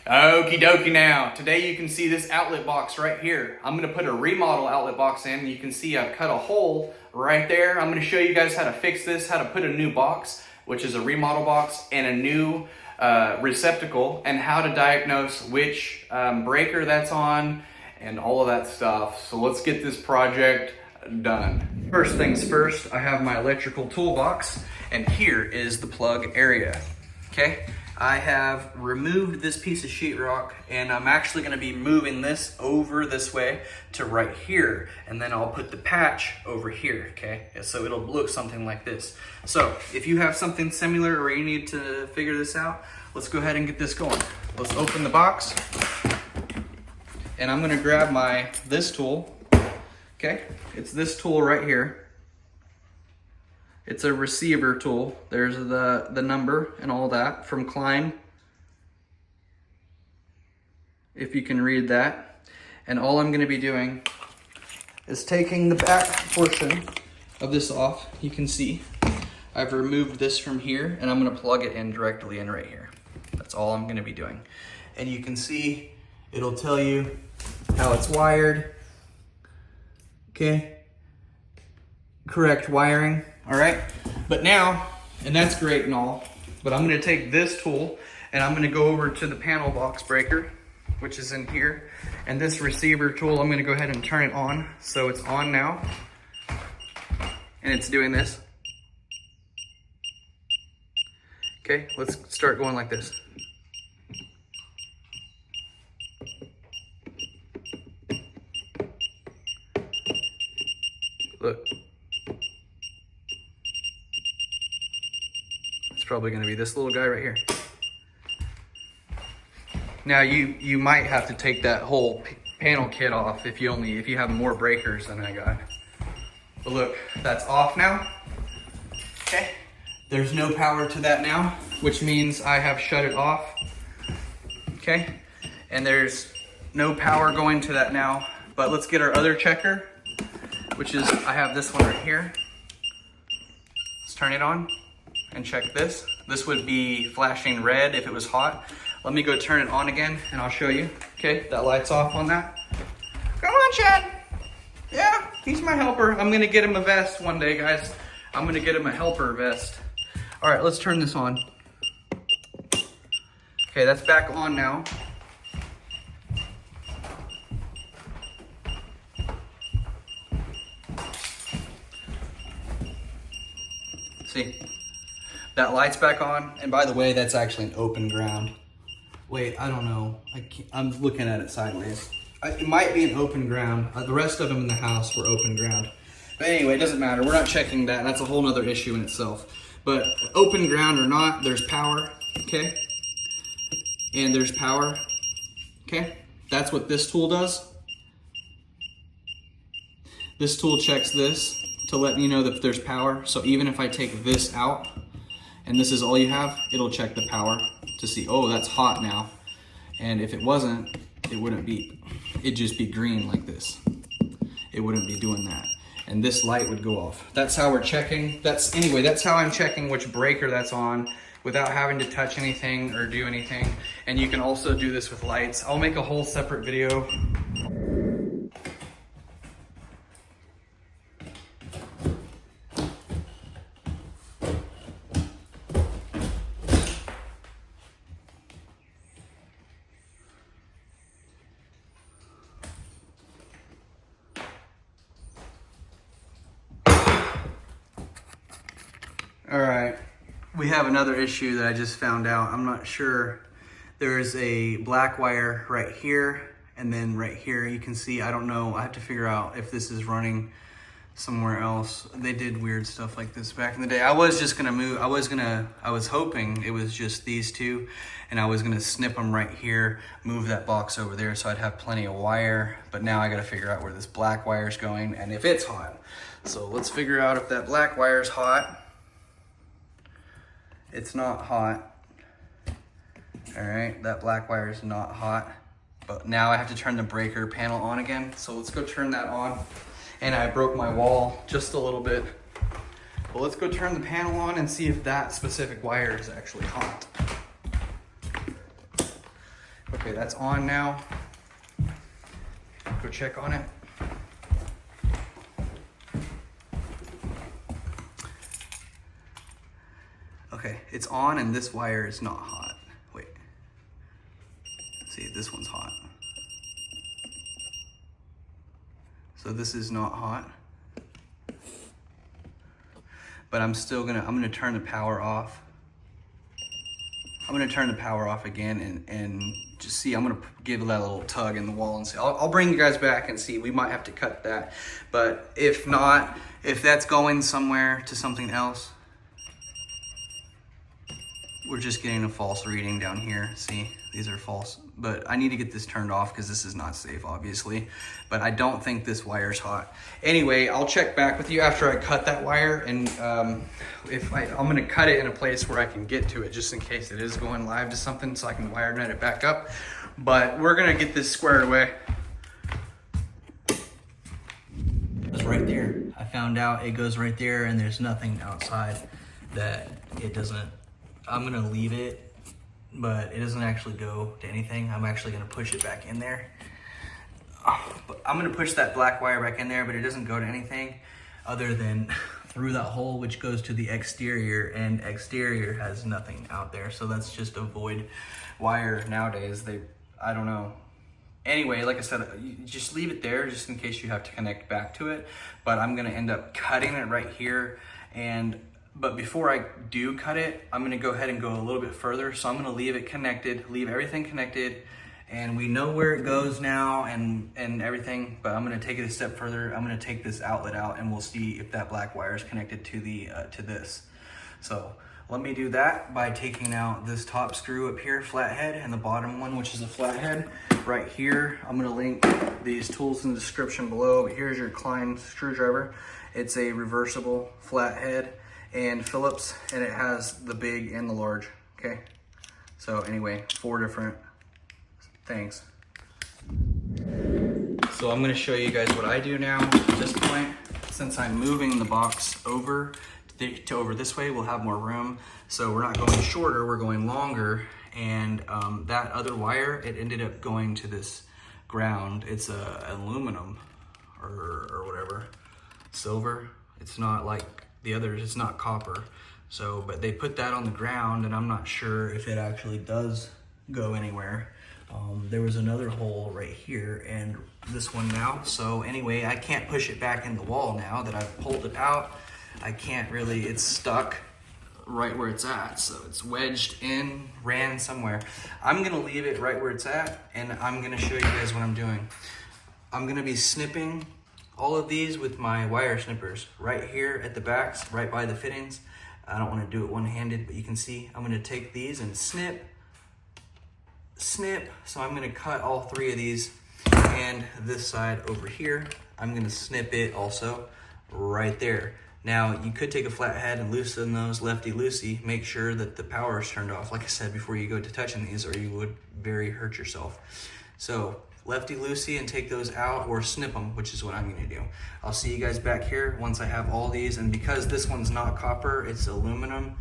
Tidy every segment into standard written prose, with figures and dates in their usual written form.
Okie dokie now. Today you can see this outlet box right here. I'm going to put a remodel outlet box in. You can see I've cut a hole right there. I'm going to show you guys how to fix this, how to put a new box, which is a remodel box, and a new receptacle, and how to diagnose which breaker that's on and all of that stuff. So let's get this project done. First things first, I have my electrical toolbox, and here is the plug area. Okay, I have removed this piece of sheetrock, and I'm actually going to be moving this over this way to right here, and then I'll put the patch over here. Okay, so it'll look something like this. So if you have something similar or you need to figure this out, let's go ahead and get this going. Let's open the box, and I'm going to grab this tool. Okay, it's this tool right here. It's a receiver tool. There's the number and all that from Klein, if you can read that. And all I'm going to be doing is taking the back portion of this off. You can see I've removed this from here, and I'm going to plug it in directly in right here. That's all I'm going to be doing. And you can see it'll tell you how it's wired. Okay, correct wiring. All right, but now, and that's great and all, but I'm going to take this tool and I'm going to go over to the panel box breaker, which is in here, and this receiver tool, I'm going to go ahead and turn it on. So it's on now, and it's doing this. Okay, let's start going like this. Look. It's probably going to be this little guy right here. Now you might have to take that whole panel kit off if you have more breakers than I got. But look, that's off now. Okay. There's no power to that now, which means I have shut it off. Okay. And there's no power going to that now. But let's get our other checker, which is, I have this one right here. Let's turn it on and check this. This would be flashing red if it was hot. Let me go turn it on again and I'll show you. Okay, that light's off on that. Come on, Chad. Yeah, he's my helper. I'm gonna get him a vest one day, guys. I'm gonna get him a helper vest. All right, let's turn this on. Okay, that's back on now. See, that light's back on. And by the way, that's actually an open ground. Wait, I don't know. I'm looking at it sideways. It might be an open ground. The rest of them in the house were open ground. But anyway, it doesn't matter. We're not checking that. That's a whole nother issue in itself. But open ground or not, there's power, okay? And there's power, okay? That's what this tool does. This tool checks this to let me know that there's power. So even if I take this out and this is all you have, it'll check the power to see, oh, that's hot now. And if it wasn't, it'd just be green like this. It wouldn't be doing that. And this light would go off. That's how we're checking. That's how I'm checking which breaker that's on without having to touch anything or do anything. And you can also do this with lights. I'll make a whole separate video. All right, we have another issue that I just found out. I'm not sure. There's a black wire right here, and then right here you can see, I don't know, I have to figure out if this is running somewhere else. They did weird stuff like this back in the day. I was just gonna move, I was hoping it was just these two, and I was gonna snip them right here, move that box over there so I'd have plenty of wire, but now I gotta figure out where this black wire is going and if it's hot. So let's figure out if that black wire is hot. It's not hot. All right, that black wire is not hot. But now I have to turn the breaker panel on again. So let's go turn that on. And I broke my wall just a little bit. But let's go turn the panel on and see if that specific wire is actually hot. Okay, that's on now. Go check on it. Okay, it's on and this wire is not hot. Wait. See, this one's hot. So this is not hot. But I'm gonna turn the power off. I'm gonna turn the power off again and just see, I'm gonna give that a little tug in the wall and see. I'll bring you guys back and see. We might have to cut that. But if not, if that's going somewhere to something else, we're just getting a false reading down here. See, these are false, but I need to get this turned off because this is not safe, obviously. But I don't think this wire's hot. Anyway, I'll check back with you after I cut that wire, and I'm gonna cut it in a place where I can get to it just in case it is going live to something so I can wire net it back up. But we're gonna get this squared away. It's right there. I found out it goes right there and there's nothing outside that it doesn't. I'm gonna leave it, but it doesn't actually go to anything. I'm actually gonna push it back in there. But I'm gonna push that black wire back in there, but it doesn't go to anything other than through that hole, which goes to the exterior, and exterior has nothing out there. So that's just a void wire nowadays. I don't know. Anyway, like I said, you just leave it there just in case you have to connect back to it. But I'm gonna end up cutting it right here. But before I do cut it, I'm gonna go ahead and go a little bit further. So I'm gonna leave it connected, leave everything connected, and we know where it goes now and everything, but I'm gonna take it a step further. I'm gonna take this outlet out and we'll see if that black wire is connected to to this. So let me do that by taking out this top screw up here, flathead, and the bottom one, which is a flathead. Right here, I'm gonna link these tools in the description below. But here's your Klein screwdriver. It's a reversible flathead and Phillips, and it has the big and the large, okay? So anyway, 4 different things. So I'm gonna show you guys what I do now at this point. Since I'm moving the box over to over this way, we'll have more room. So we're not going shorter, we're going longer. And that other wire, it ended up going to this ground. It's aluminum or whatever, silver. It's not like the others, it's not copper. So, but they put that on the ground and I'm not sure if it actually does go anywhere. There was another hole right here and this one now. So anyway, I can't push it back in the wall now that I've pulled it out. I can't really, it's stuck right where it's at. So it's wedged in, ran somewhere. I'm gonna leave it right where it's at and I'm gonna show you guys what I'm doing. I'm gonna be snipping all of these with my wire snippers right here at the backs, right by the fittings. I don't want to do it one-handed, but you can see I'm going to take these and snip. So I'm going to cut all 3 of these, and this side over here, I'm going to snip it also right there. Now you could take a flathead and loosen those lefty-loosey. Make sure that the power is turned off, like I said, before you go to touching these, or you would very hurt yourself. So lefty-loosey and take those out, or snip them, which is what I'm gonna do. I'll see you guys back here once I have all these, and because this one's not copper, it's aluminum.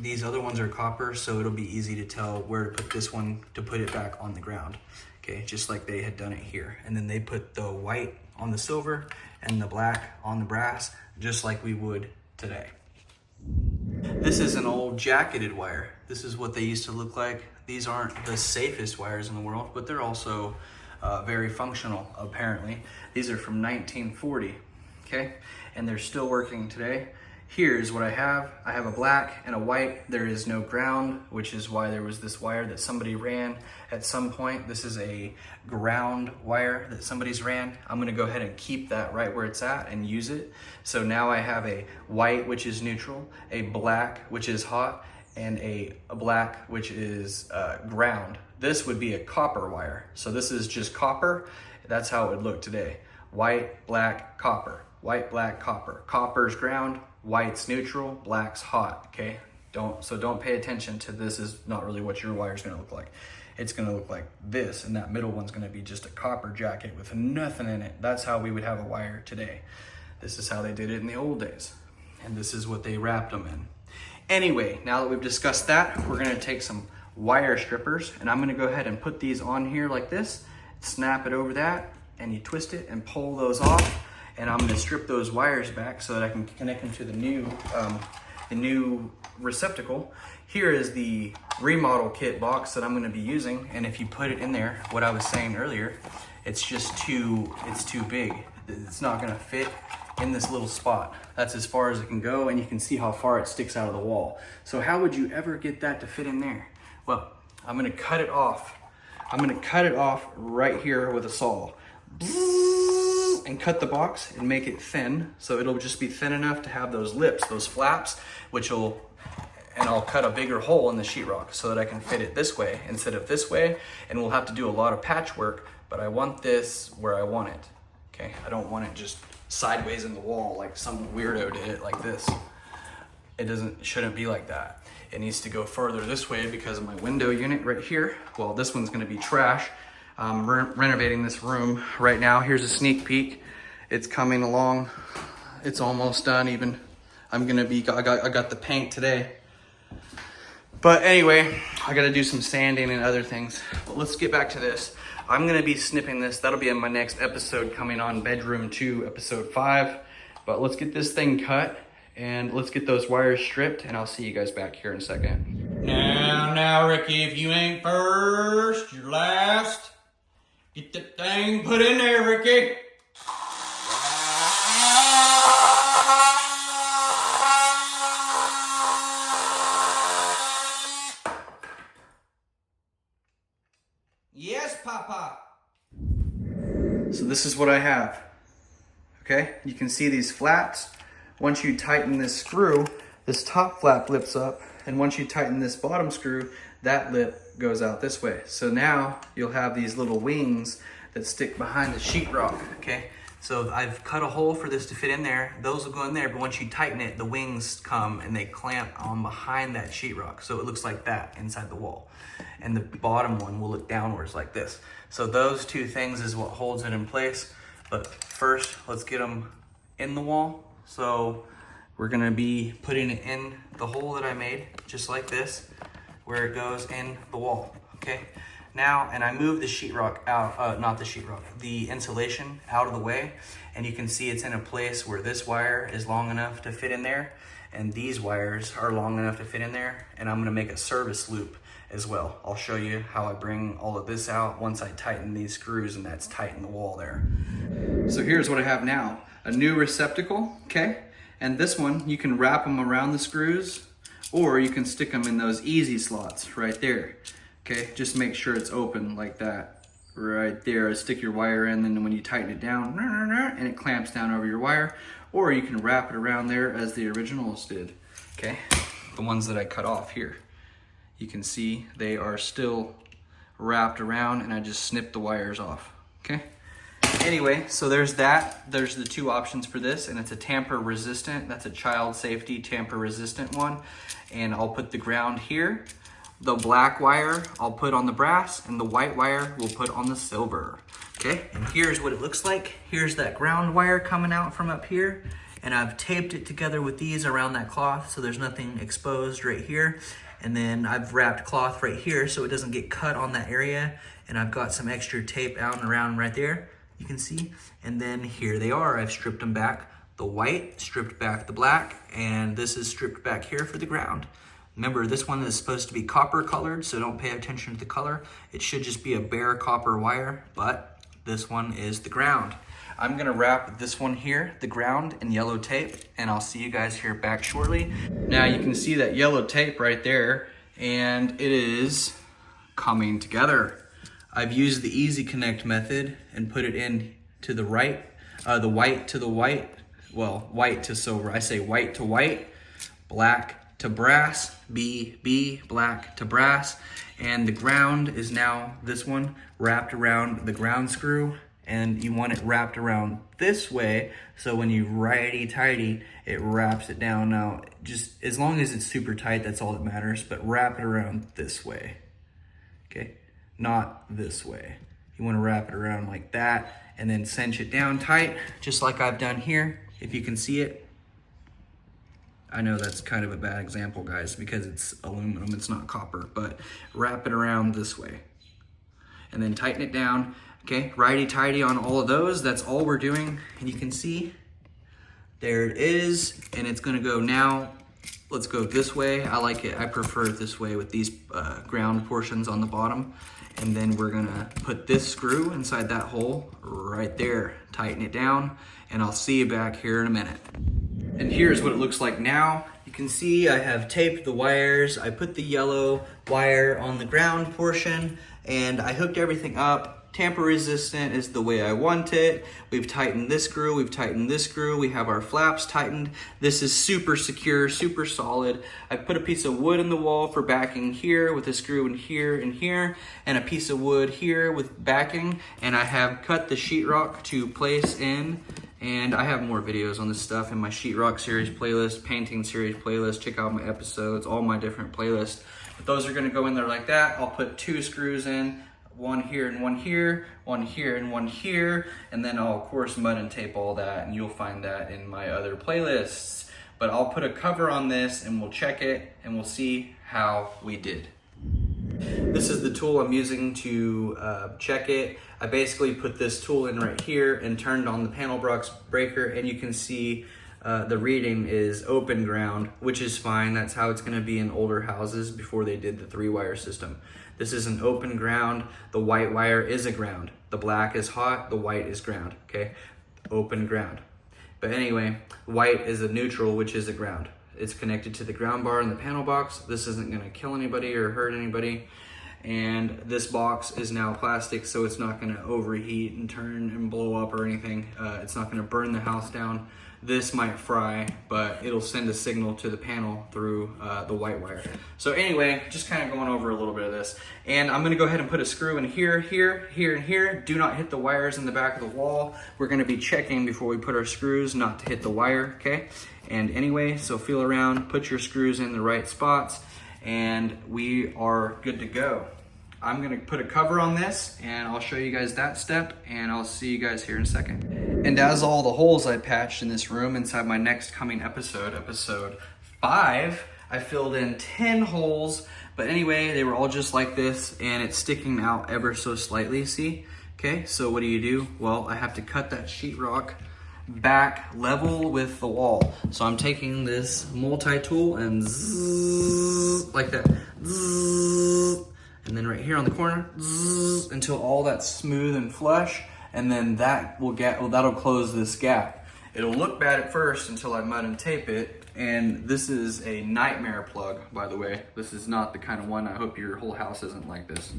These other ones are copper, so it'll be easy to tell where to put this one to put it back on the ground. Okay, just like they had done it here. And then they put the white on the silver and the black on the brass, just like we would today. This is an old jacketed wire. This is what they used to look like. These aren't the safest wires in the world, but they're also very functional, apparently. These are from 1940, okay? And they're still working today. Here's what I have. I have a black and a white. There is no ground, which is why there was this wire that somebody ran at some point. This is a ground wire that somebody's ran. I'm gonna go ahead and keep that right where it's at and use it. So now I have a white, which is neutral, a black, which is hot, and a black, which is ground. This would be a copper wire. So this is just copper. That's how it would look today. White, black, copper. White, black, copper. Copper's ground, white's neutral, black's hot, okay? Don't pay attention to this is not really what your wire's gonna look like. It's gonna look like this, and that middle one's gonna be just a copper jacket with nothing in it. That's how we would have a wire today. This is how they did it in the old days. And this is what they wrapped them in. Anyway, now that we've discussed that, we're gonna take some wire strippers, and I'm gonna go ahead and put these on here like this, snap it over that, and you twist it and pull those off, and I'm gonna strip those wires back so that I can connect them to the new receptacle. Here is the remodel kit box that I'm gonna be using, and if you put it in there, what I was saying earlier, it's too big. It's not gonna fit in this little spot. That's as far as it can go, and you can see how far it sticks out of the wall. So how would you ever get that to fit in there? Well, I'm gonna cut it off. I'm gonna cut it off right here with a saw. And cut the box and make it thin, so it'll just be thin enough to have those lips, those flaps, and I'll cut a bigger hole in the sheetrock so that I can fit it this way instead of this way, and we'll have to do a lot of patchwork, but I want this where I want it, okay? I don't want it just sideways in the wall like some weirdo did it like this. It shouldn't be like that. It needs to go further this way because of my window unit right here. Well, this one's gonna be trash. I'm renovating this room right now. Here's a sneak peek. It's coming along. It's almost done even. I got the paint today. But anyway, I gotta do some sanding and other things. But let's get back to this. I'm gonna be snipping this. That'll be in my next episode coming on bedroom 2, episode 5. But let's get this thing cut and let's get those wires stripped, and I'll see you guys back here in a second. Now, Ricky, if you ain't first, you're last. Get that thing put in there, Ricky. Yes, Papa. So this is what I have. Okay, you can see these flaps. Once you tighten this screw, this top flap lifts up, and once you tighten this bottom screw, that lip goes out this way. So now you'll have these little wings that stick behind the sheetrock, okay? So I've cut a hole for this to fit in there. Those will go in there, but once you tighten it, the wings come and they clamp on behind that sheetrock. So it looks like that inside the wall. And the bottom one will look downwards like this. So those two things is what holds it in place. But first, let's get them in the wall. So we're gonna be putting it in the hole that I made, just like this, where it goes in the wall, okay? Now, and I moved the sheetrock out, not the sheetrock, the insulation out of the way, and you can see it's in a place where this wire is long enough to fit in there, and these wires are long enough to fit in there, and I'm gonna make a service loop as well. I'll show you how I bring all of this out once I tighten these screws and that's tight in the wall there. So here's what I have now. A new receptacle, okay? And this one, you can wrap them around the screws, or you can stick them in those easy slots right there, okay? Just make sure it's open like that, right there. Stick your wire in, and then when you tighten it down, and it clamps down over your wire, or you can wrap it around there as the originals did, okay? The ones that I cut off here. You can see they are still wrapped around, and I just snipped the wires off, okay? Anyway, so there's that. There's the two options for this, and it's a tamper resistant. That's a child safety tamper resistant one. And I'll put the ground here. The black wire I'll put on the brass, and the white wire we'll put on the silver. Okay, and here's what it looks like. Here's that ground wire coming out from up here, and I've taped it together with these around that cloth so there's nothing exposed right here. And then I've wrapped cloth right here so it doesn't get cut on that area, and I've got some extra tape out and around right there, you can see. And then here they are. I've stripped them back. The white, stripped back the black, and this is stripped back here for the ground. Remember, this one is supposed to be copper colored, so don't pay attention to the color. It should just be a bare copper wire, but this one is the ground. I'm gonna wrap this one here, the ground, in yellow tape, and I'll see you guys here back shortly. Now you can see that yellow tape right there, and it is coming together. I've used the easy connect method and put it in to the right, the white to the white, well, white to silver. I say white to white, black to brass, B, black to brass. And the ground is now this one wrapped around the ground screw, and you want it wrapped around this way. So when you righty-tighty, it wraps it down. Now, just as long as it's super tight, that's all that matters, but wrap it around this way, okay? Not this way. You wanna wrap it around like that, and then cinch it down tight, just like I've done here, if you can see it. I know that's kind of a bad example, guys, because it's aluminum, it's not copper, but wrap it around this way. And then tighten it down, okay? Righty-tighty on all of those, that's all we're doing. And you can see, there it is, and it's gonna go now. Let's go this way. I like it, I prefer it this way with these ground portions on the bottom. And then we're gonna put this screw inside that hole right there. Tighten it down, and I'll see you back here in a minute. And here's what it looks like now. You can see I have taped the wires. I put the yellow wire on the ground portion, and I hooked everything up. Tamper resistant is the way I want it. We've tightened this screw, we've tightened this screw, we have our flaps tightened. This is super secure, super solid. I put a piece of wood in the wall for backing here with a screw in here and here, and a piece of wood here with backing, and I have cut the sheetrock to place in. And I have more videos on this stuff in my sheetrock series playlist, painting series playlist. Check out my episodes, all my different playlists. But those are gonna go in there like that. I'll put 2 screws in, one here and one here, one here and one here, and then I'll of course mud and tape all that, and you'll find that in my other playlists. But I'll put a cover on this and we'll check it and we'll see how we did. This is the tool I'm using to check it. I basically put this tool in right here and turned on the panel box breaker, and you can see the reading is open ground, which is fine. That's how it's gonna be in older houses before they did the 3-wire system. This is an open ground. The white wire is a ground. The black is hot, the white is ground, okay? Open ground. But anyway, white is a neutral, which is a ground. It's connected to the ground bar in the panel box. This isn't gonna kill anybody or hurt anybody. And this box is now plastic, so it's not gonna overheat and turn and blow up or anything. It's not gonna burn the house down. This might fry, but it'll send a signal to the panel through the white wire. So anyway, just kind of going over a little bit of this. And I'm gonna go ahead and put a screw in here, here, here, and here. Do not hit the wires in the back of the wall. We're gonna be checking before we put our screws not to hit the wire, okay? And anyway, so feel around, put your screws in the right spots, and we are good to go. I'm gonna put a cover on this and I'll show you guys that step, and I'll see you guys here in a second. And as all the holes I patched in this room inside my next coming episode, episode 5, I filled in 10 holes, but anyway, they were all just like this, and it's sticking out ever so slightly, see? Okay, so what do? Well, I have to cut that sheetrock back level with the wall. So I'm taking this multi-tool and zzz, like that, zzz, and then right here on the corner, zzz, until all that's smooth and flush, and then that'll close this gap. It'll look bad at first until I mud and tape it, and this is a nightmare plug, by the way. This is not the kind of one, I hope your whole house isn't like this.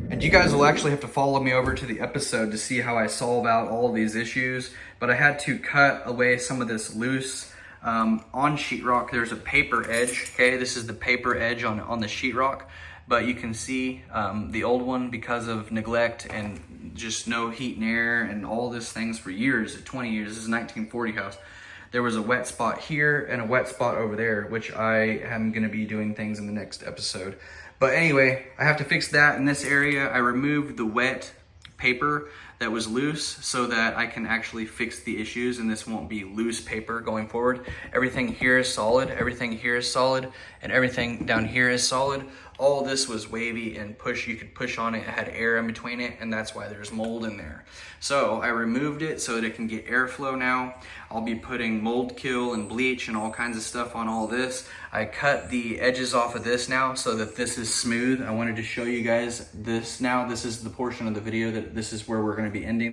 And you guys will actually have to follow me over to the episode to see how I solve out all of these issues, but I had to cut away some of this loose. On sheetrock, there's a paper edge, okay? This is the paper edge on the sheetrock. But you can see the old one, because of neglect and just no heat and air and all these things for years, 20 years, this is a 1940 house. There was a wet spot here and a wet spot over there, which I am gonna be doing things in the next episode. But anyway, I have to fix that in this area. I removed the wet paper that was loose so that I can actually fix the issues, and this won't be loose paper going forward. Everything here is solid, everything here is solid, and everything down here is solid. All this was wavy and you could push on it. It had air in between it, and that's why there's mold in there. So I removed it so that it can get airflow now. I'll be putting mold kill and bleach and all kinds of stuff on all this. I cut the edges off of this now so that this is smooth. I wanted to show you guys this now. This is the portion of the video that this is where we're gonna be ending.